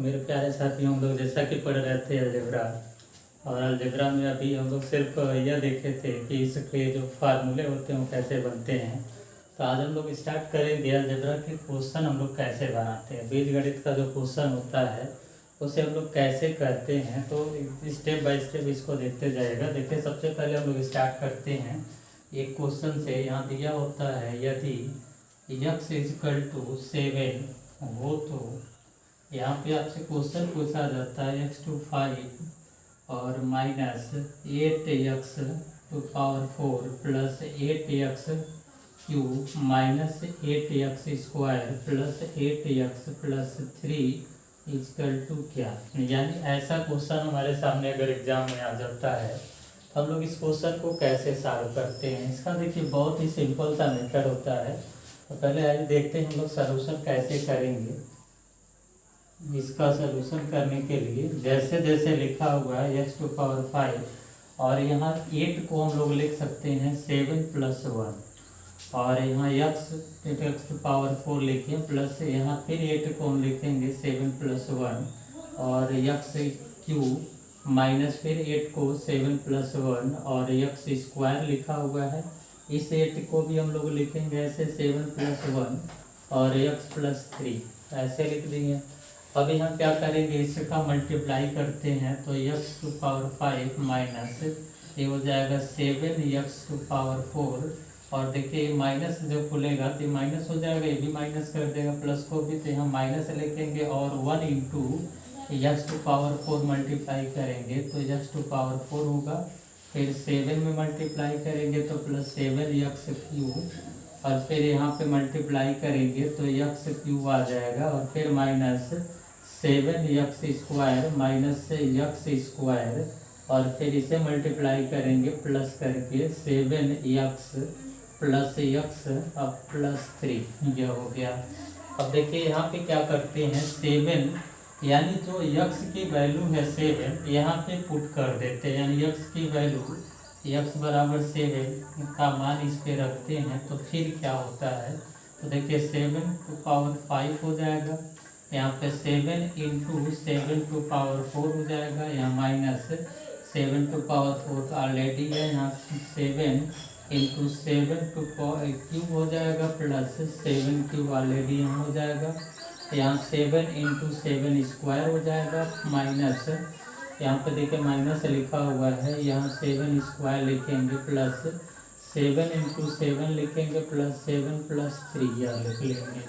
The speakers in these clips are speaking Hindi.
मेरे प्यारे साथियों, हम लोग जैसा कि पढ़ रहे थे अलजेब्रा, और अलजेब्रा में अभी हम लोग सिर्फ यह देखे थे कि इसके जो फार्मूले होते हैं वो कैसे बनते हैं। तो आज हम लोग स्टार्ट करेंगे अलजेब्रा के क्वेश्चन हम लोग कैसे बनाते हैं। बीजगणित का जो क्वेश्चन होता है उसे हम लोग कैसे करते हैं, तो स्टेप बाय स्टेप इसको देखते जाएगा। देखिए, सबसे पहले हम लोग स्टार्ट करते हैं एक क्वेश्चन से। यहाँ दिया होता है यदि x इजकल टू 7 हो तो यहाँ पे आपसे क्वेश्चन पूछा जाता है x टू 5 और minus 8x to power 4 plus 8x cube minus 8x square plus 8x plus 3 equal to क्या। यानी ऐसा क्वेश्चन हमारे सामने अगर एग्जाम में आ जाता है तो हम लोग इस क्वेश्चन को कैसे सॉल्व करते हैं। इसका देखिए बहुत ही सिंपल सा मेथड होता है। तो पहले आइए देखते हैं हम लोग सॉल्यूशन कैसे करेंगे। इसका सॉल्यूशन करने के लिए जैसे जैसे लिखा हुआ है x टू पावर 5 और यहाँ 8 को हम लोग लिख सकते हैं 7 प्लस 1 और यहाँ x टू पावर 4 लिखें प्लस यहाँ फिर 8 को हम लिखेंगे 7 प्लस 1 और x क्यूब माइनस फिर 8 को 7 प्लस 1 और x स्क्वायर लिखा हुआ है। इस 8 को भी हम लोग लिखेंगे ऐसे 7 प्लस 1 और x प्लस 3 ऐसे लिख देंगे। अब यहाँ क्या करेंगे, इसका मल्टीप्लाई करते हैं तो x टू पावर 5 माइनस ये हो जाएगा 7x टू पावर 4 और देखिए माइनस जो खुलेगा तो माइनस हो जाएगा, ये भी माइनस कर देगा, प्लस को भी तो यहाँ माइनस लिखेंगे और 1 into x to power 4 multiply करेंगे तो x टू पावर 4 होगा। फिर 7 में मल्टीप्लाई करेंगे तो प्लस 7x क्यूब और फिर यहाँ पे मल्टीप्लाई करेंगे तो x क्यूब आ जाएगा और फिर minus 7x square minus x square और फिर इसे मल्टीप्लाई करेंगे प्लस करके 7x प्लस x अब प्लस 3 यह हो गया। अब देखिए यहाँ पे क्या करते हैं 7 यानी जो x की वैल्यू है 7 यहाँ पे पुट कर देते हैं, यानी x की वैल्यू x बराबर 7 का मान इस पे रखते हैं तो फिर क्या होता है। तो देखिए 7 टू पावर 5 हो जाएगा, यहाँ पे 7 इंटू 7 टू पावर 4 हो जाएगा, यहाँ माइनस 7 टू पावर 4 ऑलरेडी है, यहाँ 7 इंटू 7 टू पावर क्यूब हो जाएगा प्लस 7 क्यूब ऑलरेडी यहाँ हो जाएगा, यहाँ 7 इंटू 7 स्क्वायर हो जाएगा माइनस यहाँ पे देखिए माइनस लिखा हुआ है, यहाँ 7 स्क्वायर लिखेंगे प्लस 7 इंटू 7 लिखेंगे प्लस 7 प्लस 3 यह लिख लेंगे।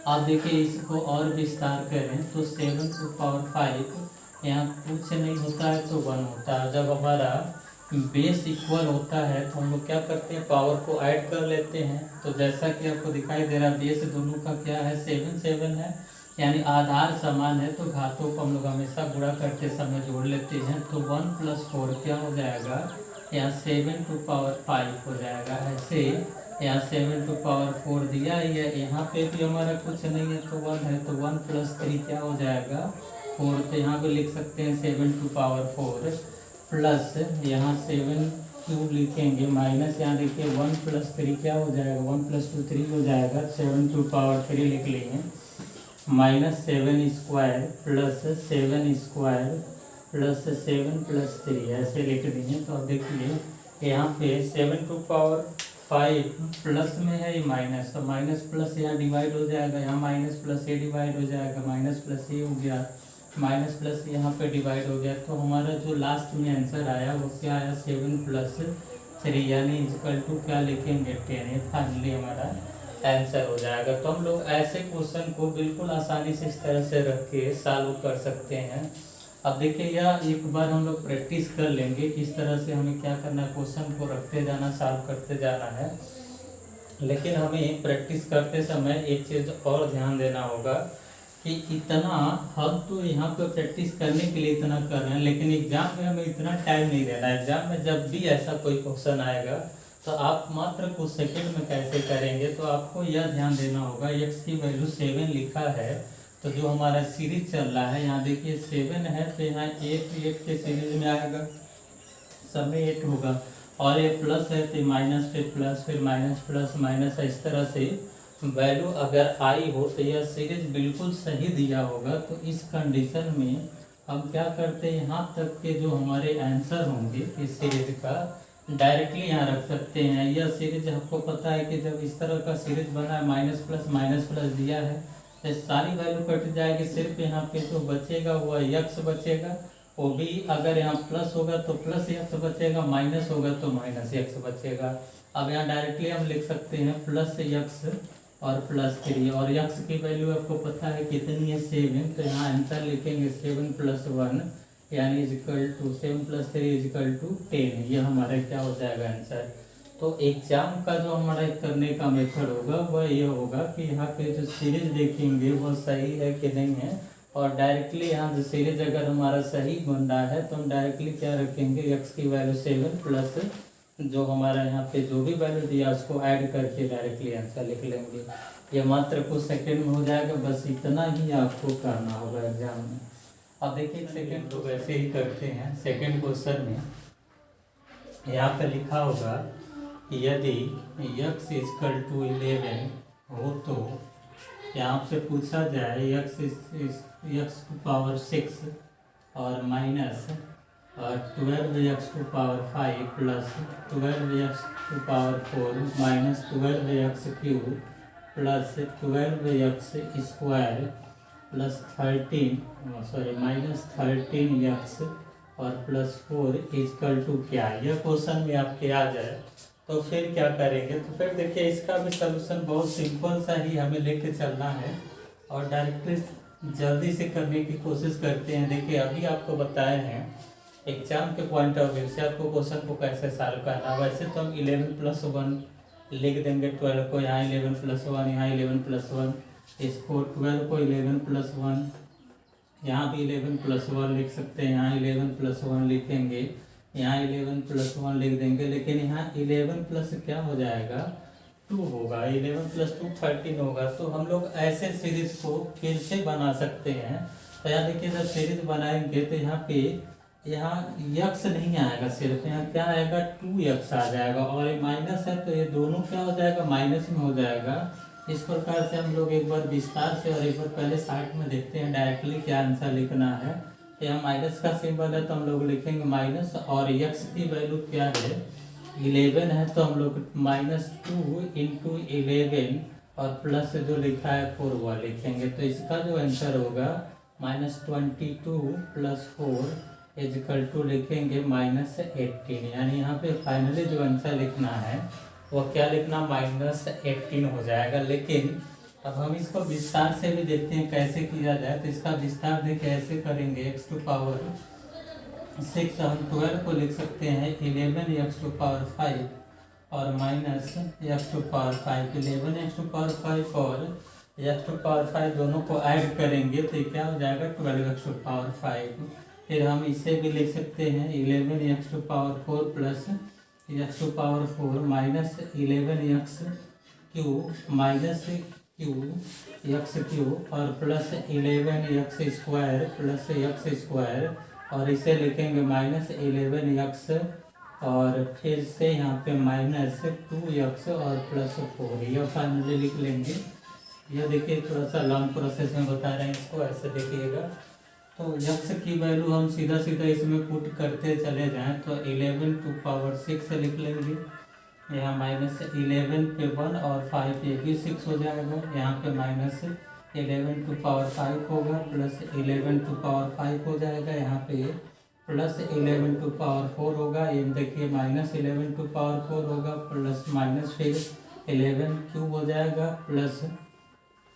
अब देखिए इसको और विस्तार करें तो 7 टू पावर 5 यहाँ कुछ नहीं होता है तो 1 होता है। जब हमारा बेस इक्वल होता है तो हम लोग क्या करते हैं, पावर को ऐड कर लेते हैं। तो जैसा कि आपको दिखाई दे रहा है बेस दोनों का क्या है 7 7 है, यानी आधार समान है तो घातों को हम लोग हमेशा गुणा करते समय जोड़ लेते हैं। तो 1 प्लस 4 क्या हो जाएगा, यहाँ 7 टू पावर 5 हो जाएगा। ऐसे यहाँ 7 टू पावर 4 दिया ही है, यहाँ पे भी हमारा कुछ नहीं है तो 1 है, तो 1 प्लस 3 क्या हो जाएगा 4। तो यहाँ पे लिख सकते हैं 7 टू पावर 4 प्लस यहाँ 7 क्यूब लिखेंगे माइनस यहाँ देखिए 1 प्लस 3 क्या हो जाएगा, 1 प्लस 2 3 हो जाएगा, 7 टू पावर 3 लिख लेंगे minus 7 square plus 7 square plus 7 plus 3 ऐसे लिख देंगे। तो अब देखिए यहाँ पे 7 टू पावर 5 प्लस में है ये माइनस, तो माइनस प्लस यहाँ डिवाइड हो जाएगा, यहाँ माइनस प्लस ये डिवाइड हो जाएगा, माइनस प्लस ये हो गया, माइनस प्लस यहाँ पे डिवाइड हो गया। तो हमारा जो लास्ट में आंसर आया वो क्या आया 7 प्लस 3 यानी इक्वल टू क्या लिखेंगे 10। फाइनली हमारा आंसर हो जाएगा। तो हम लोग ऐसे क्वेश्चन को बिल्कुल आसानी से इस तरह से रख के सॉल्व कर सकते हैं। अब देखिए यह एक बार हम लोग प्रैक्टिस कर लेंगे किस तरह से हमें क्या करना है, क्वेश्चन को रखते जाना सॉल्व करते जाना है। लेकिन हमें प्रैक्टिस करते समय एक चीज़ और ध्यान देना होगा कि इतना हम तो यहाँ पे प्रैक्टिस करने के लिए इतना कर रहे हैं, लेकिन एग्जाम में हमें इतना टाइम नहीं देना। एग्जाम में जब भी ऐसा कोई क्वेश्चन आएगा तो आप मात्र कुछ सेकंड में कैसे करेंगे, तो आपको यह ध्यान देना होगा x की वैल्यू 7 लिखा है, तो जो हमारा सीरीज चल रहा है यहाँ देखिए 7 है तो यहाँ 8 के सीरीज में आएगा, सब में 8 होगा और ये प्लस है तो माइनस फिर प्लस फिर माइनस प्लस माइनस इस तरह से वैल्यू अगर आई हो तो यह सीरीज बिल्कुल सही दिया होगा। तो इस कंडीशन में हम क्या करते हैं, यहाँ तक के जो हमारे आंसर होंगे इस सीरीज का डायरेक्टली यहाँ रख सकते हैं। यह सीरीज आपको पता है कि जब इस तरह का सीरीज बना है, माइनस प्लस दिया है, तो सारी वैल्यू कट जाएगी, सिर्फ यहाँ पे जो बचेगा वो यक्स बचेगा। वो भी अगर यहाँ प्लस होगा तो प्लस यक्स बचेगा, माइनस होगा तो माइनस यक्स बचेगा। अब यहाँ डायरेक्टली हम लिख सकते हैं प्लस यक्स और प्लस 3, और यक्स की वैल्यू आपको पता है कितनी है, 7। तो यहाँ आंसर लिखेंगे 7 + 1 यानी इजिकल टू 7 + 3 इजिकल टू 10। ये हमारा क्या हो जाएगा आंसर। तो एग्जाम का जो हमारा करने का मेथड होगा वह ये होगा कि यहाँ पे जो सीरीज देखेंगे वो सही है कि नहीं है, और डायरेक्टली यहाँ जो सीरीज अगर हमारा सही बन रहा है तो हम डायरेक्टली क्या रखेंगे, एक्स की वैल्यू 7 प्लस जो हमारा यहाँ पे जो भी वैल्यू दिया उसको ऐड करके डायरेक्टली आंसर लिख लेंगे। ये मात्र कुछ सेकंड में हो जाएगा, बस इतना ही आपको करना होगा एग्जाम में। अब देखिए सेकंड तो वैसे ही करते हैं। सेकंड क्वेश्चन में यहाँ पे लिखा होगा कि यदि x = 11 हो तो यहाँ से पूछा जाए x⁴ और minus 12x⁵ plus 12x⁴ minus 12x³ plus 12x² plus 13 minus 13x और प्लस 4 इक्वल टू क्या। यह क्वेश्चन में आपके आ जाए तो फिर क्या करेंगे। तो फिर देखिए इसका भी सलूशन बहुत सिंपल सा ही हमें लेके चलना है और डायरेक्टली जल्दी से करने की कोशिश करते हैं। देखिए अभी आपको बताए हैं एग्जाम के पॉइंट ऑफ व्यू से आपको क्वेश्चन को कैसे सॉल्व करना। वैसे तो हम 11 + 1 लिख देंगे, 12 को यहाँ 11 + 1 यहाँ 11 + 1, इसको 12 को 11 + 1 यहाँ भी 11 + 1 लिख सकते हैं, यहाँ 11 + 1 लिखेंगे, यहाँ 11 + 1 लिख देंगे। लेकिन यहाँ 11 प्लस क्या हो जाएगा 2 होगा, 11 + 2 13 होगा। तो हम लोग ऐसे सीरीज को फिर से बना सकते हैं। तो यहाँ देखिए जब सीरीज बनाएंगे तो यहाँ यक्स नहीं आएगा, सिर्फ यहाँ क्या आएगा 2x आ जाएगा, और ये माइनस है तो ये दोनों क्या हो जाएगा माइनस में हो जाएगा। इस प्रकार से हम लोग एक बार विस्तार से और एक बार पहले साइड में देखते हैं डायरेक्टली क्या आंसर लिखना है। यहाँ माइनस का सिंबल है तो हम लोग लिखेंगे माइनस, और x की वैल्यू क्या है 11 है तो हम लोग -2 × 11 और प्लस जो लिखा है 4 वह लिखेंगे। तो इसका जो आंसर होगा -22 + 4 इक्वल टू लिखेंगे -18। यानी यहाँ पे फाइनली जो आंसर लिखना है वो क्या लिखना -18 हो जाएगा। लेकिन अब हम इसको विस्तार से भी देखते हैं कैसे किया जाए। तो इसका विस्तार देखिए ऐसे करेंगे x⁴ हम 12 को लिख सकते हैं 11x⁵ और माइनस x⁵ 11x⁵ और x⁵ दोनों को ऐड करेंगे तो क्या हो जाएगा 12x⁵। फिर हम इसे भी लिख सकते हैं 11x⁴ plus x⁴ minus 11x³ minus x³ और प्लस 11x² प्लस x² और इसे लिखेंगे -11x और फिर से यहाँ पे -2x और प्लस 4। यह फाइनली लिख लेंगे। यह देखिए थोड़ा सा लॉन्ग प्रोसेस में बता रहे हैं, इसको ऐसे देखिएगा। तो x की वैल्यू हम सीधा इसमें पुट करते चले जाएं तो 11⁶ लिख लेंगे। यहाँ -11 पे 1 और 5 पे भी 6 हो जाएगा। यहाँ पे -11⁵ होगा प्लस 11⁵ हो जाएगा। यहाँ पे प्लस 11⁴ होगा। ये देखिए -11⁴ होगा प्लस माइनस फिर 11³ हो जाएगा प्लस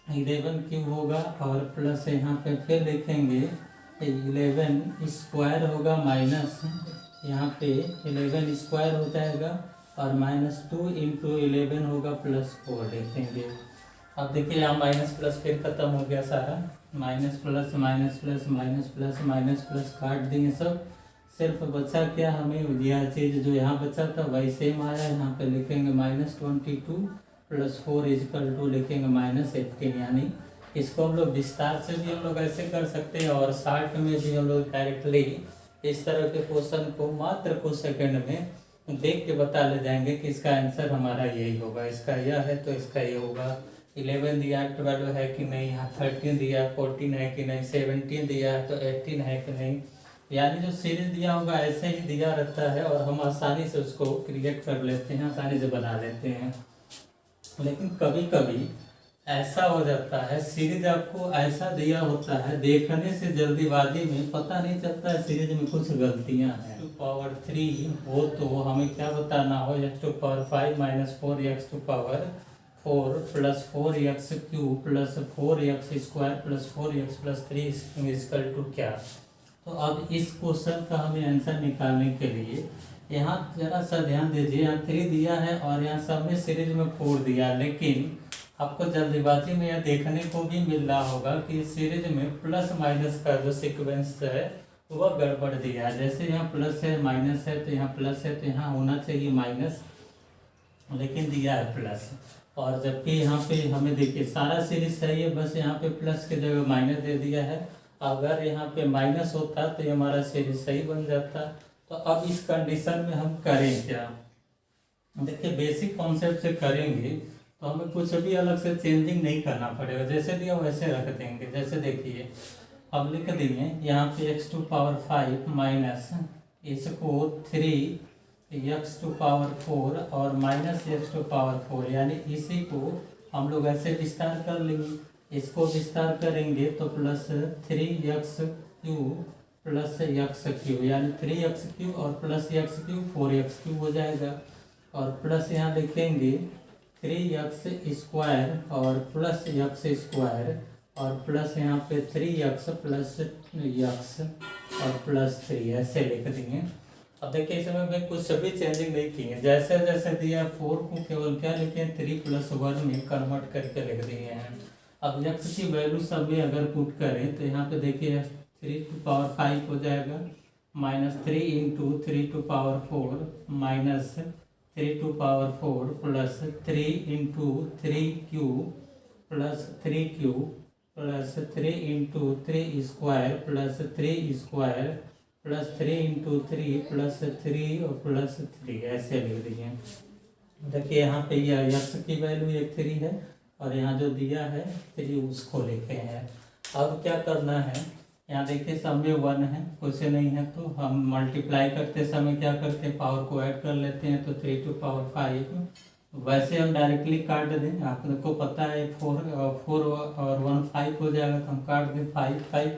11³ होगा और प्लस यहाँ पे फिर लिखेंगे 11² होगा माइनस यहाँ पे 11² हो जाएगा और -2 × 11 होगा प्लस 4 लिखेंगे। अब देखिए यहाँ माइनस प्लस फिर खत्म हो गया सारा, minus plus minus plus minus plus minus plus काट दिए सब। सिर्फ बचा क्या हमें यह चीज़ जो यहाँ बचा था वही सेम आया। यहाँ पे लिखेंगे -22 + 4 इक्वल टू लिखेंगे -18। यानी इसको हम लोग विस्तार से भी हम लोग ऐसे कर सकते हैं और शॉर्ट में भी हम लोग डायरेक्टली इस तरह के क्वेश्चन को मात्र कुछ सेकंड में देख के बता ले जाएंगे कि इसका आंसर हमारा यही होगा, इसका यह है तो इसका ये होगा, 11 दिया 12 है कि नहीं, यहाँ 13 दिया 14 है कि नहीं, 17 दिया है तो 18 है कि नहीं। यानी जो सीरीज दिया होगा ऐसे ही दिया रहता है और हम आसानी से उसको क्रिएट कर लेते हैं, आसानी से बना लेते हैं। लेकिन कभी कभी ऐसा हो जाता है, सीरीज आपको ऐसा दिया होता है, देखने से जल्दीबाजी में पता नहीं चलता है सीरीज में कुछ गलतियां हैं। टू पावर 3 हो तो हमें क्या बताना हो, x to power 5 minus 4x to power 4 plus 4x cube plus 4x square plus 4x plus 3 equal to क्या। तो अब इस क्वेश्चन का हमें आंसर निकालने के लिए यहाँ जरा सा ध्यान दीजिए, यहाँ 3 दिया है और यहाँ सब में सीरीज में 4 दिया, लेकिन आपको जल्दीबाजी में यह देखने को भी मिल रहा होगा कि सीरीज में प्लस माइनस का जो सीक्वेंस है वह गड़बड़ दिया है। जैसे यहाँ प्लस है माइनस है तो यहाँ प्लस है तो यहाँ होना चाहिए माइनस, लेकिन दिया है प्लस। और जबकि यहाँ पे हमें देखिए सारा सीरीज सही है, बस यहाँ पे प्लस की जगह माइनस दे दिया है। अगर यहाँ पे माइनस होता तो ये हमारा सीरीज सही बन जाता। तो अब इस कंडीशन में हम करें क्या, देखिए बेसिक कॉन्सेप्ट से करेंगे तो हमें कुछ भी अलग से चेंजिंग नहीं करना पड़ेगा, जैसे दिया वैसे रख देंगे। जैसे देखिए अब लिख देंगे यहाँ पे x टू पावर 5 माइनस इसको 3x टू पावर 4 और माइनस x टू पावर 4, यानी इसी को हम लोग ऐसे विस्तार कर लेंगे। इसको विस्तार करेंगे तो plus 3x cube plus x cube, यानी 3x क्यूब और plus x cube 4x cube हो जाएगा। और प्लस यहाँ लिखेंगे 3x स्क्वायर और प्लस x स्क्वायर और प्लस यहाँ पे 3x प्लस x और प्लस 3 ऐसे लिख देंगे। अब देखिए इसमें मैं कुछ भी चेंजिंग नहीं की है, जैसे जैसे दिया 4 को केवल क्या लिखे 3 प्लस 1 में कन्वर्ट करके लिख दिए हैं। अब x की वैल्यू सब में अगर पुट करें तो यहाँ पे देखिए 3 टू पावर 5 हो जाएगा minus 3 into 3 to power 4 minus 3 to power 4 plus 3 into 3 cube plus 3 cube plus 3 into 3 square plus 3 square plus 3 into 3 plus 3 और प्लस 3 ऐसे लिख दिए। देखिए यहाँ पे यह x की वैल्यू एक 3 है और यहाँ जो दिया है 3 उसको लिखे हैं। अब क्या करना है, यहाँ देखिए सब में 1 है, कुछ नहीं है तो हम मल्टीप्लाई करते समय क्या करते हैं पावर को ऐड कर लेते हैं। तो 3 टू पावर 5 वैसे हम डायरेक्टली काट दें, आपको पता है 4 और 1 5 हो जाएगा तो हम काट दें 5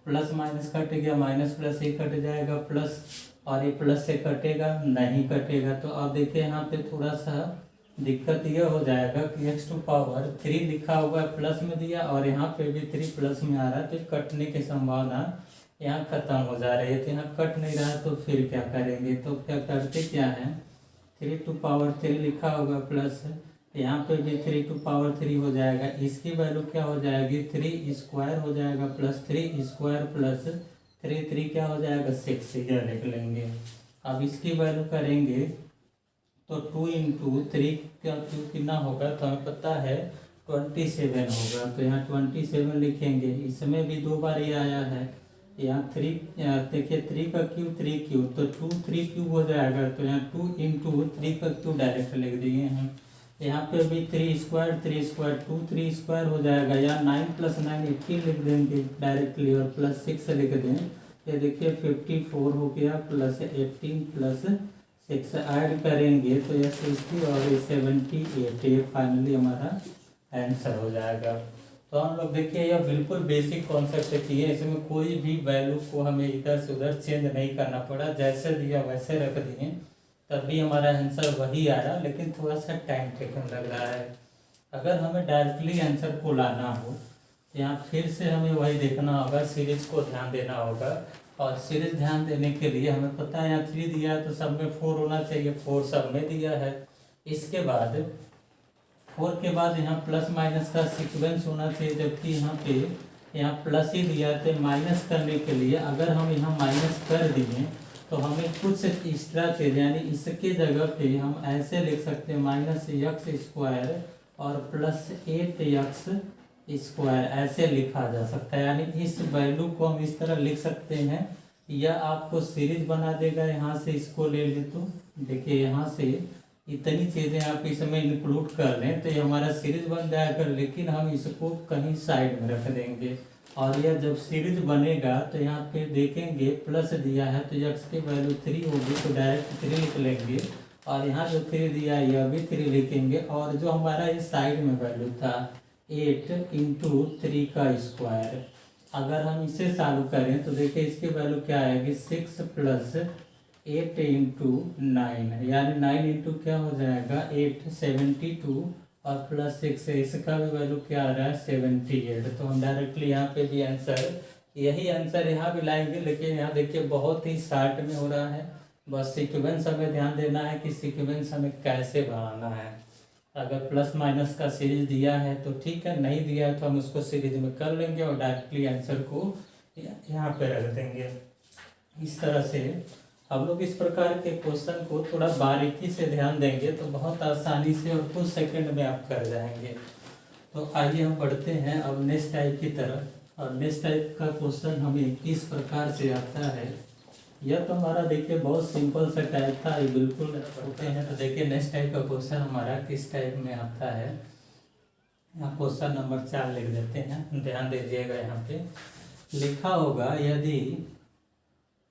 प्लस माइनस कट गया, माइनस प्लस ये कट जाएगा प्लस, और ये प्लस से कटेगा नहीं कटेगा। तो अब देखिए यहाँ पे थोड़ा सा दिक्कत यह हो जाएगा कि x टू पावर 3 लिखा हुआ है प्लस में दिया और यहाँ पे भी 3 प्लस में आ रहा है, तो कटने की संभावना यहाँ खत्म हो जा रही है। तो यहाँ कट नहीं रहा तो फिर क्या करेंगे, तो क्या करते क्या है 3 टू पावर 3 लिखा होगा प्लस, यहाँ पे भी 3 टू पावर 3 हो जाएगा। इसकी वैल्यू क्या हो जाएगी 3 स्क्वायर हो जाएगा प्लस 3 स्क्वायर प्लस 3 क्या हो जाएगा 6, यह लिख लेंगे। अब इसकी वैल्यू करेंगे तो 2 इंटू 3 का क्यूब कितना होगा, तो हमें पता है 27 होगा। तो यहाँ 27 लिखेंगे, इसमें भी 2 बार ये आया है। यहाँ 3 देखिए 3 का क्यूब 3 क्यूब तो 2 3 क्यूब हो जाएगा। तो यहाँ 2 इंटू 3 का क्यूब डायरेक्ट लिख दिए हैं। यहाँ पे भी 3 स्क्वायर 2 3 स्क्वायर हो जाएगा, या 9 प्लस 9 18 लिख देंगे डायरेक्टली और प्लस 6 लिख दें। ये देखिए 54 हो गया प्लस 18 प्लस 6 ऐड करेंगे तो यह 60 और 78, ये फाइनली हमारा आंसर हो जाएगा। तो हम लोग देखिए यह बिल्कुल बेसिक कॉन्सेप्ट की है, इसमें कोई भी वैल्यू को हमें इधर से उधर चेंज नहीं करना पड़ा, जैसे दिया वैसे रख दिए तब भी हमारा आंसर वही आया, लेकिन थोड़ा सा टाइम टेकन लग रहा है। अगर हमें डायरेक्टली आंसर को लाना हो तो यहाँ फिर से हमें वही देखना होगा, सीरीज को ध्यान देना होगा। और सीरीज ध्यान देने के लिए हमें पता है यहाँ 3 दिया है तो सब में 4 होना चाहिए, 4 सब में दिया है। इसके बाद 4 के बाद यहाँ प्लस माइनस का सीक्वेंस होना चाहिए, जबकि यहाँ प्लस ही दिया है। तो माइनस करने के लिए अगर हम यहाँ माइनस कर दिए तो हमें कुछ एक्स्ट्रा चीज, यानी इसके जगह पे हम ऐसे लिख सकते हैं माइनस एक्स स्क्वायर और प्लस 8x स्क्वायर, ऐसे लिखा जा सकता है। यानी इस वैल्यू को हम इस तरह लिख सकते हैं, या आपको सीरीज बना देगा। यहाँ से इसको ले ले तो देखिए यहाँ से इतनी चीज़ें आप इसमें इंक्लूड कर लें तो ये हमारा सीरीज बन जाएगा, लेकिन हम इसको कहीं साइड में रख देंगे। और यह जब सीरीज बनेगा तो यहाँ पे देखेंगे प्लस दिया है तो एक्स की वैल्यू 3 होगी तो डायरेक्ट 3 लिख लेंगे, और यहाँ जो 3 दिया है यह भी 3 लिखेंगे, और जो हमारा ये साइड में वैल्यू था 8 इंटू 3 का स्क्वायर, अगर हम इसे सॉल्व करें तो देखिए इसकी वैल्यू क्या आएगी 6 प्लस 8 इंटू 9, यानी 9 इंटू क्या हो जाएगा 8, 72, और प्लस 6 है, इसका भी वैल्यू क्या आ रहा है 78। तो हम डायरेक्टली यहाँ पे भी आंसर, यही आंसर यहाँ भी लाएंगे, लेकिन यहाँ देखिए बहुत ही शॉर्ट में हो रहा है। बस सीक्वेंस हमें ध्यान देना है कि सीक्वेंस हमें कैसे बनाना है। अगर प्लस माइनस का सीरीज दिया है तो ठीक है, नहीं दिया है तो हम उसको सीरीज में कर लेंगे और डायरेक्टली आंसर को यहाँ पे रख देंगे। इस तरह से हम लोग इस प्रकार के क्वेश्चन को थोड़ा बारीकी से ध्यान देंगे तो बहुत आसानी से और कुछ सेकंड में आप कर जाएंगे। तो आइए हम बढ़ते हैं अब नेक्स्ट टाइप की तरफ। और नेक्स्ट टाइप का क्वेश्चन हमें किस प्रकार से आता है, यह तो हमारा देखिए बहुत सिंपल सा टाइप था, ये बिल्कुल होते हैं। तो देखिए नेक्स्ट टाइप का क्वेश्चन हमारा किस टाइप में आता है। यहाँ क्वेश्चन नंबर 4 लिख देते हैं, ध्यान दीजिएगा। यहाँ पे लिखा होगा यदि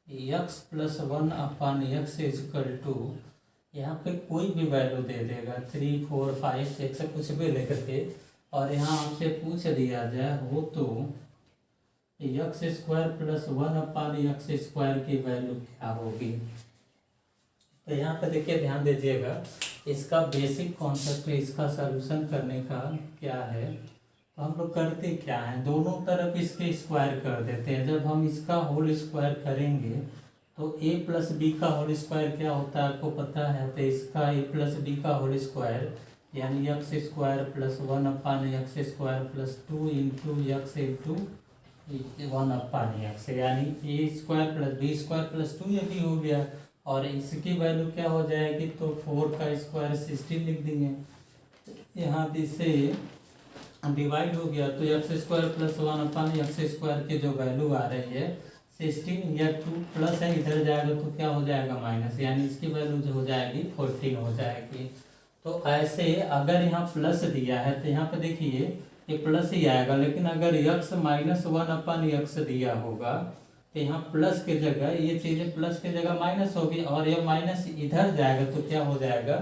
x plus 1 upon x equal to, यहाँ पे कोई भी वैल्यू दे देगा 3, 4, 5, 6 कुछ भी लिख के, और यहाँ हमसे पूछ दिया जाए हो तो x square plus 1 upon x square की वैल्यू क्या होगी। तो यहाँ पे देखिए ध्यान दीजिएगा, इसका बेसिक कॉन्सेप्ट इसका सलूशन करने का क्या है। तो हम लोग करते क्या है, दोनों तरफ इसके स्क्वायर कर देते हैं। जब हम इसका होल स्क्वायर करेंगे तो a प्लस बी का होल स्क्वायर क्या होता है आपको पता है। तो इसका a प्लस बी का होल स्क्वायर यानी x square plus 1 upon x square plus 2 into x into 1 upon x, यानी a square plus B square plus 2 ये भी हो गया। और इसकी वैल्यू क्या हो जाएगी, तो 4 का स्क्वायर 16 लिख देंगे। यहाँ से डिवाइड हो गया तो x square plus 1 upon x square की जो वैल्यू आ रही है 16, या 2 प्लस है इधर जाएगा तो क्या हो जाएगा माइनस, यानी इसकी वैल्यू जो हो जाएगी 14 हो जाएगी। तो ऐसे अगर यहाँ प्लस दिया है तो यहाँ पे देखिए ये प्लस ही आएगा, लेकिन अगर x माइनस 1 अपान एक्स दिया होगा तो यहाँ प्लस के जगह ये चीज़ें प्लस के जगह माइनस होगी, और ये माइनस इधर जाएगा तो क्या हो जाएगा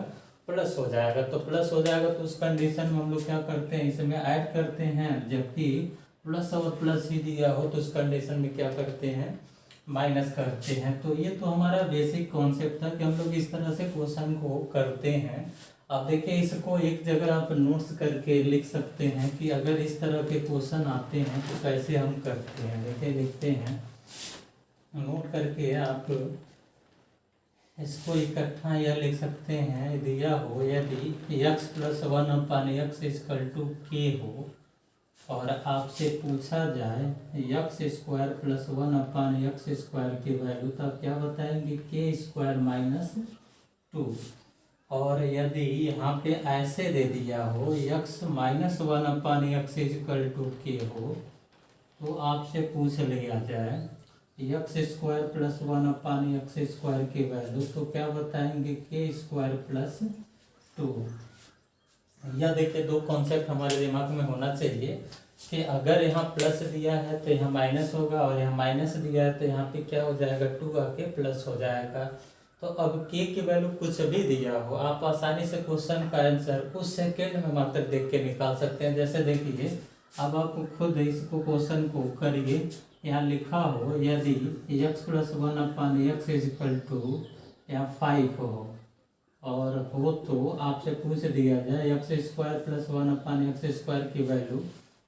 प्लस हो जाएगा। तो प्लस हो जाएगा तो उस कंडीशन में हम लोग क्या करते हैं, इसमें ऐड करते हैं, जबकि प्लस और प्लस ही दिया हो तो उस कंडीशन में क्या करते हैं माइनस करते हैं। तो ये तो हमारा बेसिक कॉन्सेप्ट था कि हम लोग इस तरह से क्वेश्चन को करते हैं। अब देखिए इसको एक जगह आप नोट्स करके लिख सकते हैं कि अगर इस तरह के क्वेश्चन आते हैं तो कैसे हम करते हैं। देखिए लिखते हैं, नोट करके आप इसको इकट्ठा यह लिख सकते हैं, दिया हो यदि x plus 1 upon x equal to के हो, और आपसे पूछा जाए x square plus 1 upon x square की वैल्यू, तो आप क्या बताएंगे के स्क्वायर माइनस 2। और यदि यहाँ पे ऐसे दे दिया हो x minus 1 upon x equal to के हो, तो आपसे पूछ लिया जाए x square plus 1 upon x square की वैल्यू, तो क्या बताएंगे के स्क्वायर प्लस 2। यह देखिए दो कॉन्सेप्ट हमारे दिमाग में होना चाहिए कि अगर यहाँ प्लस दिया है तो यहाँ माइनस होगा, और यहाँ माइनस दिया है तो यहाँ पे क्या हो जाएगा 2 आके प्लस हो जाएगा। तो अब के की वैल्यू कुछ भी दिया हो, आप आसानी से क्वेश्चन का आंसर कुछ सेकेंड में मात्र देख के निकाल सकते हैं। जैसे देखिए अब आप खुद इसको क्वेश्चन को करिए, यहाँ लिखा हो यदि x plus 1 upon x is equal to यहाँ 5 हो, और हो तो आपसे पूछ दिया जाए x square plus 1 upon x square की वैल्यू,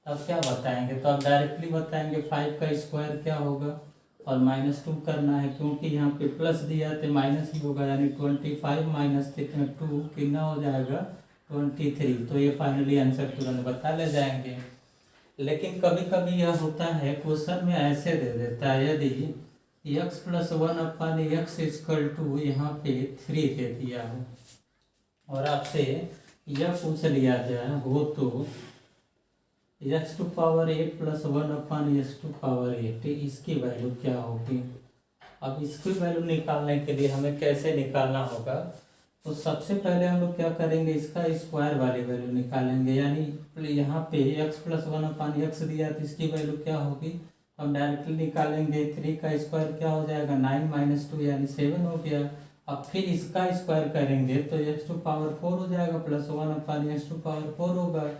तब क्या बताएंगे। तो आप डायरेक्टली बताएंगे 5 का स्क्वायर क्या होगा, और -2 करना है क्योंकि यहाँ पे प्लस दिया तो माइनस ही होगा, यानी 25 माइनस 2 कितना हो जाएगा 23। तो ये फाइनली आंसर तुरंत बता ले जाएंगे। लेकिन कभी कभी यह होता है क्वेश्चन में ऐसे दे देता है यदि x plus 1 upon x equal to यहाँ पे 3 दे दिया हो, और आपसे यह पूछ लिया जाए हो तो x to power 8 plus 1 upon x to power 8 इसकी वैल्यू क्या होगी। अब इसकी वैल्यू निकालने के लिए हमें कैसे निकालना होगा, तो सबसे पहले हम लोग क्या करेंगे, इसका स्क्वायर वाली वैल्यू निकालेंगे, यानी यहाँ पे x+1/x दिया तो इसकी वैल्यू क्या होगी, हम डायरेक्टली निकालेंगे। 3 का स्क्वायर क्या हो जाएगा, 9 - 2 यानी 7 हो गया। अब फिर इसका स्क्वायर करेंगे तो x⁴ हो जाएगा, +1/x⁴ होगा।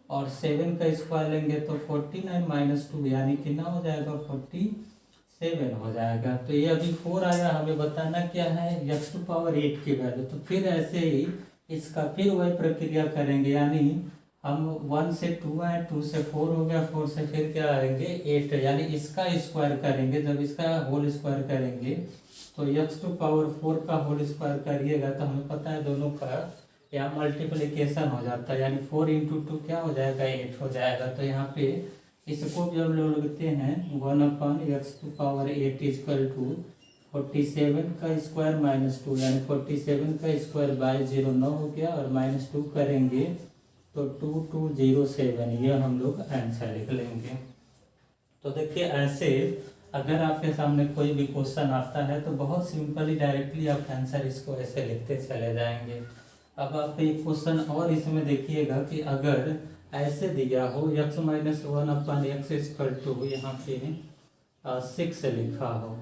और 7 का स्क्वायर लेंगे तो 49 - 2 यानी कितना हो जाएगा, 47 हो जाएगा। तो ये अभी 4 आया, हमें बताना क्या है, x⁸ की वैल्यू। तो फिर ऐसे ही इसका फिर वही प्रक्रिया करेंगे, यानी हम 1 से 2 आए, 2 से 4 हो गया, 4 से फिर क्या आएंगे 8, यानी इसका स्क्वायर करेंगे। जब इसका होल स्क्वायर करेंगे तो x⁴ का होल स्क्वायर करिएगा तो हमें पता है दोनों का यहाँ मल्टीप्लिकेशन हो जाता है, यानी 4 × 2 क्या हो जाएगा, 8 हो जाएगा। तो यहाँ पे इसको भी हम लोग लिखते हैं 1/x⁸ = 47 का स्क्वायर -2, यानी 47 का स्क्वायर बाय 0 9 हो गया, और -2 करेंगे तो 2207, ये हम लोग आंसर लिख लेंगे। तो देखिए ऐसे अगर आपके सामने कोई भी क्वेश्चन आता है तो बहुत सिंपली डायरेक्टली आप आंसर इसको ऐसे लिखते चले जाएंगे। अब आप एक क्वेश्चन और इसमें देखिएगा कि अगर ऐसे दिया हो x-1/x = यहाँ पे 6 लिखा हो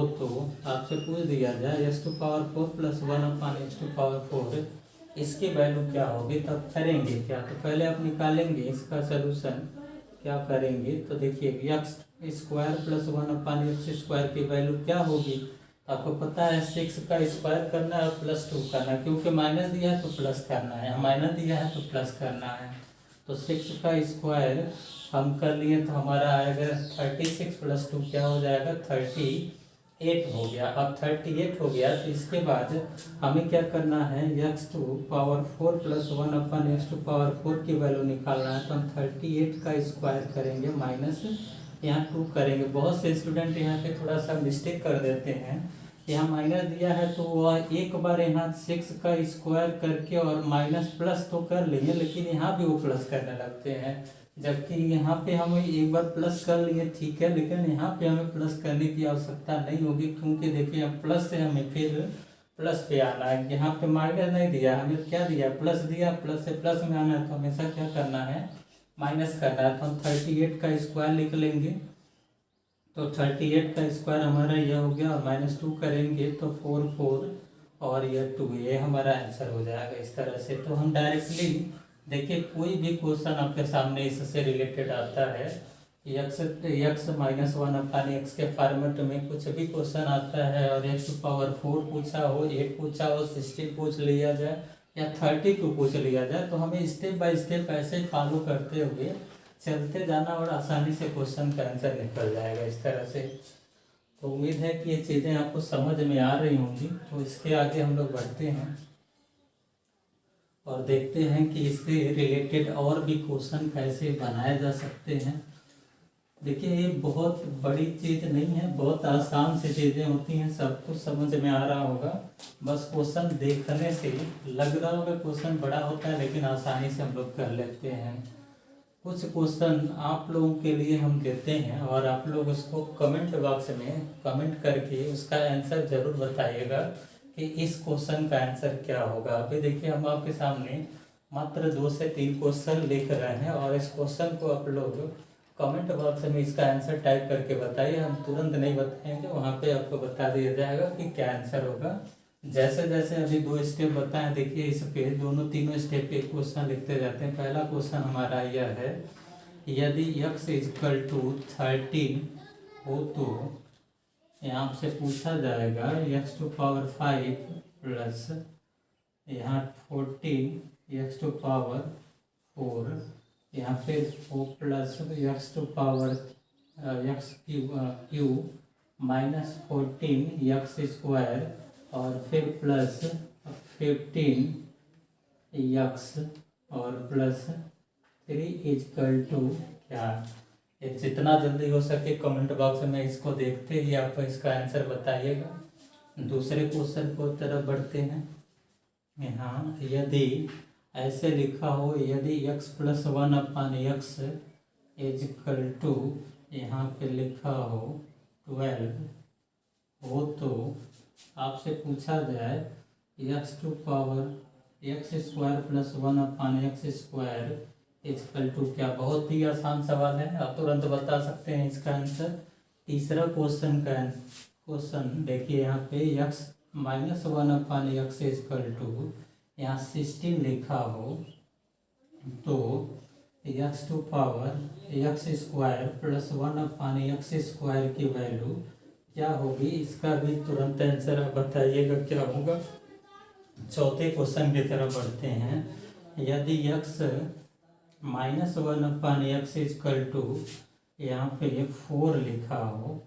तो आपसे पूछ दिया जाए x⁴ + 1/x⁴ इसकी वैल्यू क्या होगी, तब करेंगे क्या। तो पहले आप निकालेंगे इसका सलूशन, क्या करेंगे तो देखिए x² + 1/x² की वैल्यू क्या होगी। आपको पता है 6 का स्क्वायर करना है और +2 करना है, क्योंकि माइनस दिया है तो प्लस करना है, माइनस दिया है तो प्लस करना है। तो 6 का स्क्वायर हम कर लिए तो हमारा आएगा 36 + 2 क्या हो जाएगा, 38 हो गया। अब 38 हो गया तो इसके बाद हमें क्या करना है, x⁴ + 1/x⁴ की वैल्यू निकालना है। तो हम 38 का स्क्वायर करेंगे माइनस यहाँ 2 करेंगे। बहुत से स्टूडेंट यहाँ पे थोड़ा सा मिस्टेक कर देते हैं, यहाँ माइनस दिया है तो वह एक बार यहाँ 6 का स्क्वायर करके और माइनस प्लस तो कर लेंगे, लेकिन यहाँ भी वो प्लस करने लगते हैं। जबकि यहाँ पे हम एक बार प्लस कर लिए ठीक है, लेकिन यहाँ पे हमें प्लस करने की आवश्यकता नहीं होगी, क्योंकि देखिए हम प्लस से हमें फिर प्लस पे आना है। यहाँ पे माइनस नहीं दिया, हमें क्या दिया, प्लस दिया, प्लस से प्लस में आना है तो हमेशा क्या करना है, माइनस करना है। तो हम 38 का स्क्वायर लिख लेंगे। तो 38 का स्क्वायर हमारा यह हो गया, और -2 करेंगे तो 4 और यह 2, ये हमारा आंसर हो जाएगा इस तरह से। तो हम डायरेक्टली देखिए कोई भी क्वेश्चन आपके सामने इससे रिलेटेड आता है, x-1/x के फॉर्मेट में कुछ भी क्वेश्चन आता है और x⁴ पूछा हो, 8 पूछा हो, 16 पूछ लिया जाए या 32 पूछ लिया जाए, तो हमें स्टेप बाय स्टेप ऐसे फॉलो करते हुए चलते जाना और आसानी से क्वेश्चन का आंसर निकल जाएगा इस तरह से। तो उम्मीद है कि ये चीज़ें आपको समझ में आ रही होंगी। तो इसके आगे हम लोग बढ़ते हैं और देखते हैं कि इससे रिलेटेड और भी क्वेश्चन कैसे बनाए जा सकते हैं। देखिए ये बहुत बड़ी चीज़ नहीं है, बहुत आसान सी चीज़ें होती हैं, सब कुछ समझ में आ रहा होगा। बस क्वेश्चन देखने से लग रहा होगा क्वेश्चन बड़ा होता है, लेकिन आसानी से हम लोग कर लेते हैं। कुछ क्वेश्चन आप लोगों के लिए हम देते हैं और आप लोग उसको कमेंट बॉक्स में कमेंट करके उसका आंसर ज़रूर बताइएगा कि इस क्वेश्चन का आंसर क्या होगा। अभी देखिए हम आपके सामने मात्र 2 से 3 क्वेश्चन लिख रहे हैं और इस क्वेश्चन को आप लोग कमेंट बॉक्स में इसका आंसर टाइप करके बताइए। हम तुरंत नहीं बताएंगे, वहाँ पे आपको बता दिया जाएगा कि क्या आंसर होगा। जैसे जैसे अभी 2 स्टेप बताएं, देखिए इस पे दोनों तीनों स्टेप पे क्वेश्चन लिखते जाते हैं। पहला क्वेश्चन हमारा यह है, यदि x = 13 हो तो यहाँ से पूछा जाएगा x⁵ प्लस यहाँ 14 x⁴ यहाँ पे 4 प्लस x³ -14 x² और फिर प्लस 15 x और प्लस 3 = क्या। ये जितना जल्दी हो सके कमेंट बॉक्स में इसको देखते ही आप इसका आंसर बताइएगा। दूसरे क्वेश्चन को तरफ बढ़ते हैं। यहाँ यदि ऐसे लिखा हो, यदि x+1/x = यहाँ पे लिखा हो 12 हो तो आपसे पूछा जाए x to power x square plus 1/x² equal to क्या। बहुत ही आसान सवाल है, आप तुरंत बता सकते हैं इसका आंसर। तीसरा क्वेश्चन देखिए, यहाँ पे x -1/x इक्वल टू यहाँ 16 लिखा हो तो x to power x² plus 1/x² की वैल्यू क्या होगी, इसका भी तुरंत आंसर आप बताइएगा क्या होगा। चौथे क्वेश्चन की तरफ बढ़ते हैं। यदि x -1/x इक्वल टू यहाँ पे 4 लिखा हो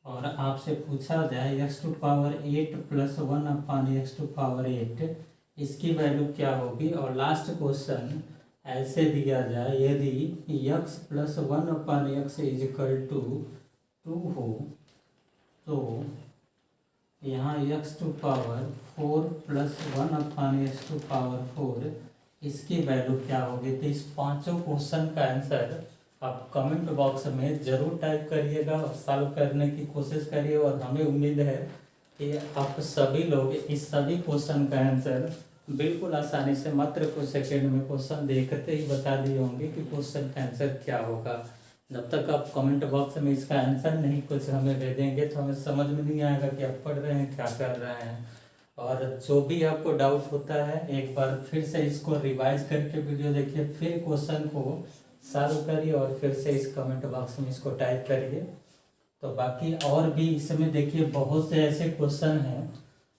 और आपसे पूछा जाए x to power 8 plus 1/x⁸, इसकी वैल्यू क्या होगी। और लास्ट क्वेश्चन ऐसे दिया जाए, यदि x plus 1/x equal to 2 हो तो यहाँ x to power 4 plus 1/x⁴ इसकी वैल्यू क्या होगी। तो इस पांचों क्वेश्चन का आंसर आप कमेंट बॉक्स में ज़रूर टाइप करिएगा और सॉल्व करने की कोशिश करिए। और हमें उम्मीद है कि आप सभी लोग इस सभी क्वेश्चन का आंसर बिल्कुल आसानी से मात्र कुछ सेकेंड में क्वेश्चन देखते ही बता दिए होंगे कि क्वेश्चन का आंसर क्या होगा। जब तक आप कमेंट बॉक्स में इसका आंसर नहीं कुछ हमें भेजेंगे तो हमें समझ में नहीं आएगा कि आप पढ़ रहे हैं क्या कर रहे हैं। और जो भी आपको डाउट होता है एक बार फिर से इसको रिवाइज करके वीडियो देखिए, फिर क्वेश्चन को सॉल्व करिए और फिर से इस कमेंट बॉक्स में इसको टाइप करिए। तो बाकी और भी इसमें देखिए बहुत से ऐसे क्वेश्चन हैं।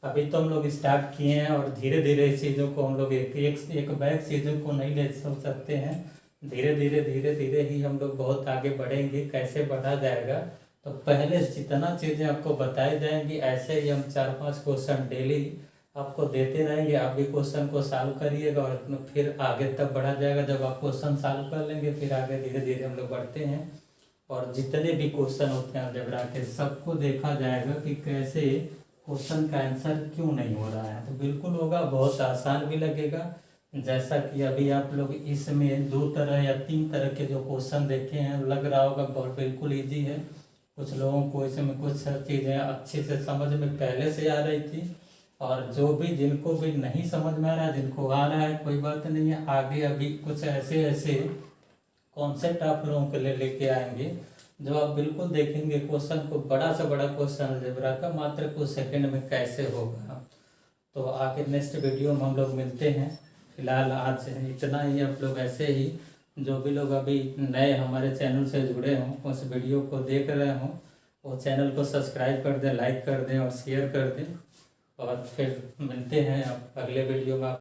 अभी तो हम लोग स्टार्ट किए हैं और धीरे धीरे इस चीज़ों को हम लोग एक बैग चीज़ों को नहीं ले सकते हैं। धीरे धीरे ही हम लोग बहुत आगे बढ़ेंगे। कैसे बढ़ा जाएगा, तो पहले जितना चीज़ें आपको बताई जाएंगी ऐसे ही हम 4-5 क्वेश्चन डेली आपको देते रहेंगे। आप भी क्वेश्चन को सॉल्व करिएगा और फिर आगे तब बढ़ा जाएगा। जब आप क्वेश्चन सॉल्व कर लेंगे फिर आगे धीरे धीरे हम लोग बढ़ते हैं। और जितने भी क्वेश्चन होते हैं अलजेब्रा के, सबको देखा जाएगा कि कैसे क्वेश्चन का आंसर क्यों नहीं हो रहा है। तो बिल्कुल होगा, बहुत आसान भी लगेगा। जैसा कि अभी आप लोग इसमें 2 तरह या 3 तरह के जो क्वेश्चन देखे हैं, लग रहा होगा बहुत बिल्कुल ईजी है। कुछ लोगों को इसमें कुछ चीज़ें अच्छे से समझ में पहले से आ रही थी, और जो भी जिनको भी नहीं समझ में आ रहा है, जिनको आ रहा है कोई बात नहीं है। आगे अभी कुछ ऐसे कॉन्सेप्ट आप लोगों के लिए लेके आएंगे जो आप बिल्कुल देखेंगे क्वेश्चन को, बड़ा से बड़ा क्वेश्चन अलजेब्रा का मात्र कुछ सेकंड में कैसे होगा। तो आगे नेक्स्ट वीडियो में हम लोग मिलते हैं। फिलहाल आज इतना ही। आप लोग ऐसे ही जो भी लोग अभी नए हमारे चैनल से जुड़े हों, उस वीडियो को देख रहे हों, वो चैनल को सब्सक्राइब कर दें, लाइक कर दें और शेयर कर दें। और फिर मिलते हैं अगले वीडियो में।